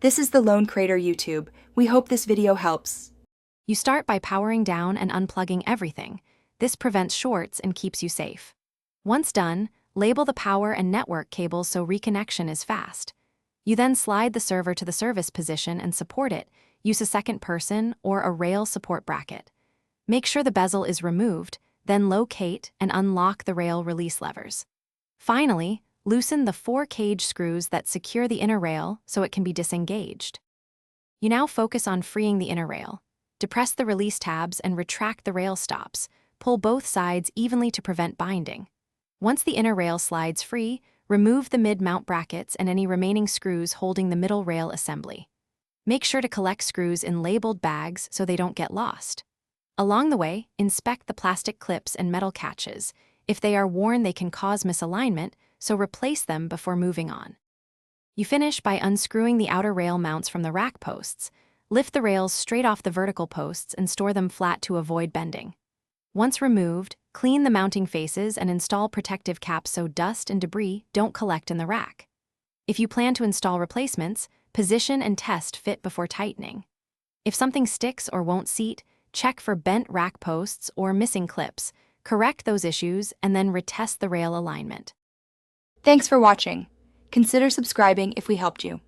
This is the Lone Crater YouTube. We hope this video helps. You start by powering down and unplugging everything. This prevents shorts and keeps you safe. Once done, label the power and network cables so reconnection is fast. You then slide the server to the service position and support it. Use a second person or a rail support bracket. Make sure the bezel is removed, then locate and unlock the rail release levers. Finally, loosen the 4 cage screws that secure the inner rail so it can be disengaged. You now focus on freeing the inner rail. Depress the release tabs and retract the rail stops. Pull both sides evenly to prevent binding. Once the inner rail slides free, remove the mid-mount brackets and any remaining screws holding the middle rail assembly. Make sure to collect screws in labeled bags so they don't get lost. Along the way, inspect the plastic clips and metal catches. If they are worn, they can cause misalignment, so replace them before moving on. You finish by unscrewing the outer rail mounts from the rack posts. Lift the rails straight off the vertical posts and store them flat to avoid bending. Once removed, clean the mounting faces and install protective caps so dust and debris don't collect in the rack. If you plan to install replacements, position and test fit before tightening. If something sticks or won't seat, check for bent rack posts or missing clips. Correct those issues and then retest the rail alignment. Thanks for watching. Consider subscribing if we helped you.